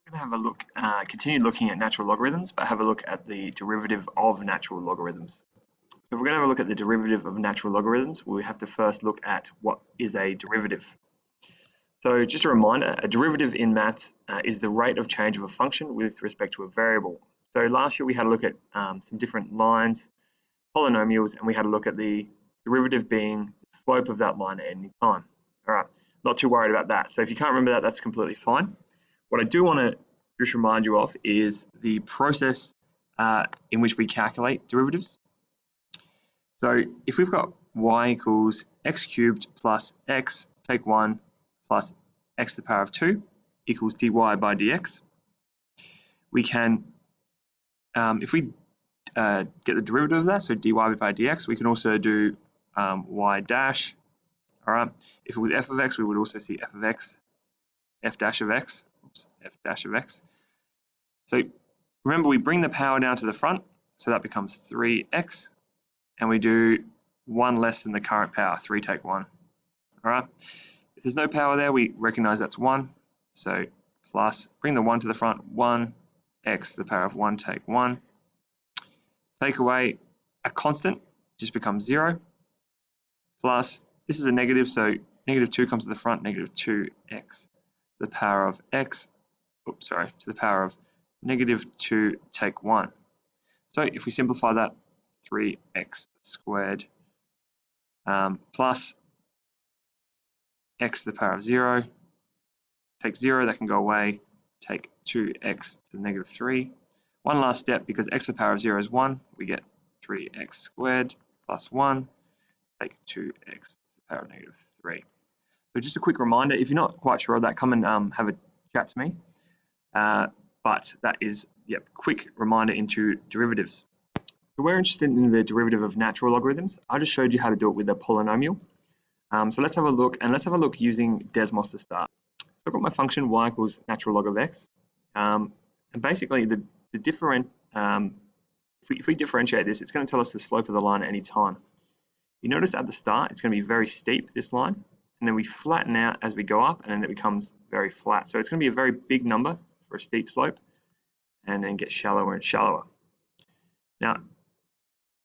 We're going to have a look, continue looking at natural logarithms, but have a look at the derivative of natural logarithms. So if we're going to have a look at the derivative of natural logarithms, we have to first look at what is a derivative. So just a reminder, a derivative in maths is the rate of change of a function with respect to a variable. So last year we had a look at some different lines, polynomials, and we had a look at the derivative being the slope of that line at any time. All right, not too worried about that. So if you can't remember that, that's completely fine. What I do want to just remind you of is the process in which we calculate derivatives. So if we've got y equals x cubed plus x, take 1, plus x to the power of 2 equals dy by dx, we can, if we get the derivative of that, so dy by dx, we can also do y dash. All right, if it was f of x, we would also see f of x, f dash of x, f dash of x. So remember, we bring the power down to the front, so that becomes 3x, and we do 1 less than the current power, 3 take 1. All right, if there's no power there, we recognize that's 1, so plus, bring the 1 to the front, 1, x to the power of 1 take 1. Take away a constant, just becomes 0, plus, this is a negative, so negative 2 comes to the front, negative 2x to the power of x, to the power of negative 2 take 1. So if we simplify that, 3x squared plus x to the power of 0, take 0, that can go away, take 2x to the negative 3. One last step, because x to the power of 0 is 1, we get 3x squared plus 1, take 2x to the power of negative 3. So just a quick reminder, if you're not quite sure of that, come and have a chat to me. But that is, quick reminder into derivatives. So we're interested in the derivative of natural logarithms. I just showed you how to do it with a polynomial. So let's have a look, and let's have a look using Desmos to start. So I've got my function y equals natural log of x. And basically, if we differentiate this, it's going to tell us the slope of the line at any time. You notice at the start, it's going to be very steep, this line, and then we flatten out as we go up, and then it becomes very flat. So it's going to be a very big number for a steep slope, and then get shallower and shallower. Now,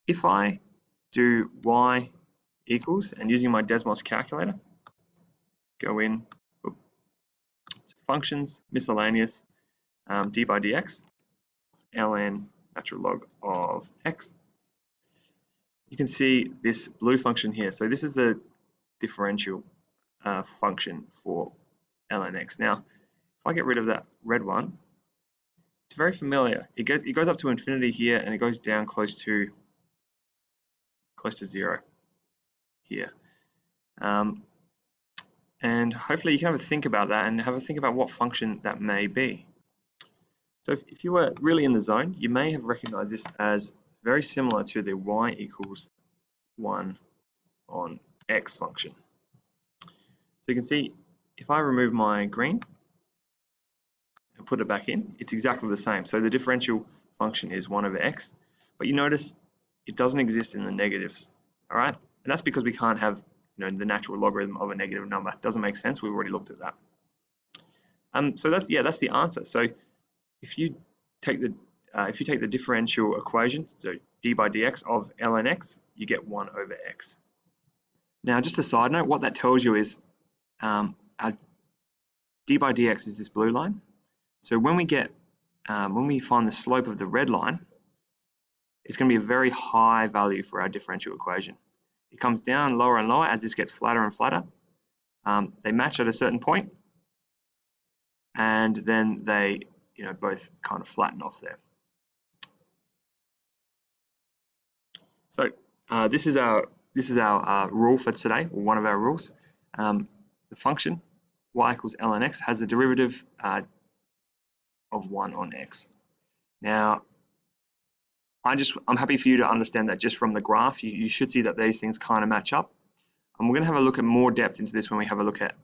if I do y equals, and using my Desmos calculator, go in to functions, miscellaneous, d by dx, ln natural log of x. You can see this blue function here. So this is the differential function for ln x. Now, if I get rid of that red one, it's very familiar. It goes up to infinity here, and it goes down close to 0 here. And hopefully you can have a think about that and have a think about what function that may be. So if you were really in the zone, you may have recognized this as very similar to the y equals 1 on x function. So you can see, if I remove my green and put it back in, it's exactly the same. So the differential function is 1 over x, but you notice it doesn't exist in the negatives, all right? And that's because we can't have the natural logarithm of a negative number. It doesn't make sense. We've already looked at that. So that's the answer. So if you take the differential equation, so d by dx of ln x, you get 1 over x. Now, just a side note, what that tells you is our d by dx is this blue line. So when we find the slope of the red line, it's going to be a very high value for our differential equation. It comes down lower and lower as this gets flatter and flatter. They match at a certain point, and then they both kind of flatten off there. So this is our rule for today, or one of our rules. The function y equals ln x has the derivative of 1 on x. Now, I'm happy for you to understand that just from the graph, you should see that these things kind of match up. And we're going to have a look at more depth into this when we have a look at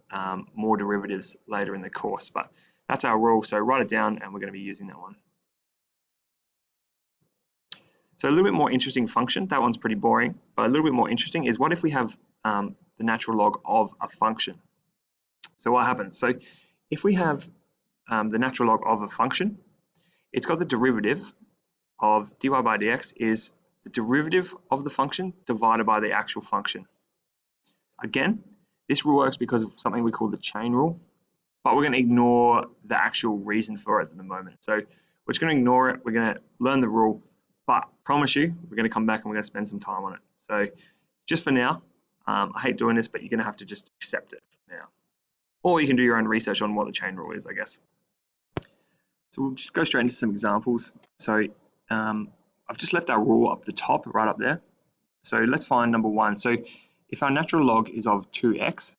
more derivatives later in the course. But that's our rule, so write it down, and we're going to be using that one. So a little bit more interesting function. That one's pretty boring, but a little bit more interesting is, what if we have the natural log of a function? So what happens? So if we have the natural log of a function, it's got the derivative of dy by dx is the derivative of the function divided by the actual function. Again, this rule works because of something we call the chain rule, but we're going to ignore the actual reason for it at the moment. So we're just going to ignore it. We're going to learn the rule, but promise you, we're going to come back and we're going to spend some time on it. So just for now, I hate doing this, but you're going to have to just accept it for now. Or you can do your own research on what the chain rule is, I guess. So we'll just go straight into some examples. So I've just left our rule up the top, right up there. So let's find number one. So if our natural log is of 2x,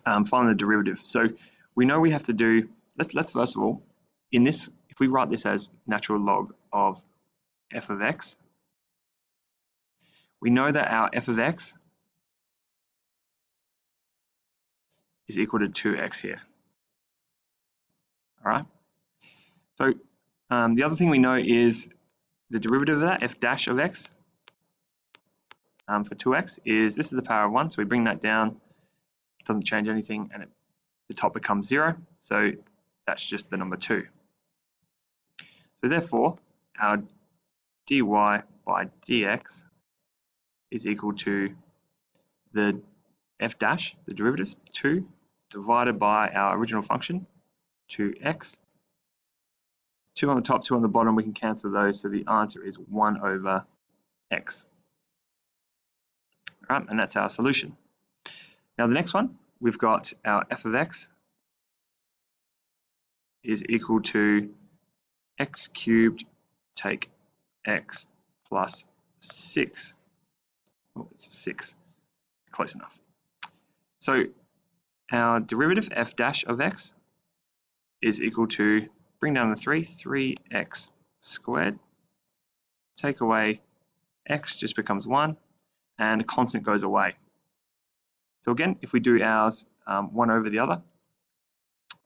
find the derivative. So we know we have to do, let's first of all, in this, if we write this as natural log of f of x, we know that our f of x is equal to 2x here. All right. So the other thing we know is the derivative of that, f dash of x, for 2x is, this is the power of 1, so we bring that down, it doesn't change anything, and the top becomes 0, so that's just the number 2. So therefore, our dy by dx is equal to the f dash, the derivative, 2, divided by our original function, 2x. 2 on the top, 2 on the bottom, we can cancel those, so the answer is 1 over x. All right, and that's our solution. Now the next one, we've got our f of x is equal to x cubed take x plus 6. Oh, it's 6. Close enough. So our derivative f dash of x is equal to, bring down the 3, 3x squared. Take away x just becomes 1, and a constant goes away. So again, if we do ours 1 over the other,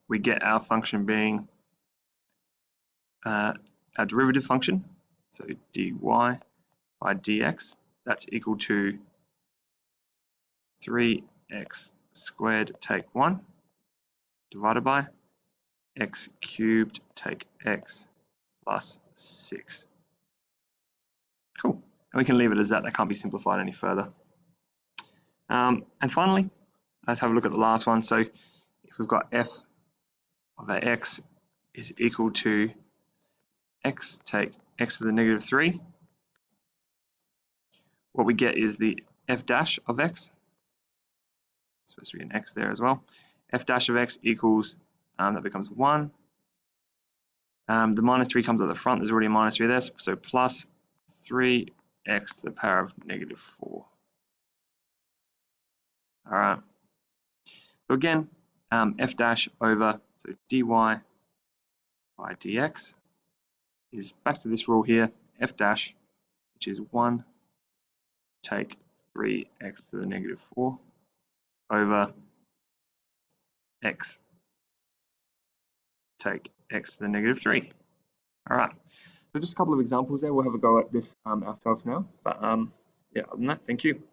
we get our function being our derivative function, so dy by dx, that's equal to 3x squared take 1 divided by x cubed take x plus 6. Cool. And we can leave it as that. That can't be simplified any further. And finally, let's have a look at the last one. So if we've got f of our x is equal to x take x to the negative 3, what we get is the f dash of x. It's supposed to be an x there as well. F dash of x equals, that becomes 1. The minus 3 comes at the front. There's already a minus 3 there, so plus 3x to the power of negative 4. All right. So again, f dash over, so dy by dx is back to this rule here, f dash, which is 1 take 3x to the negative 4 over x take x to the negative 3. All right. So just a couple of examples there. We'll have a go at this ourselves now. But yeah, other than that, thank you.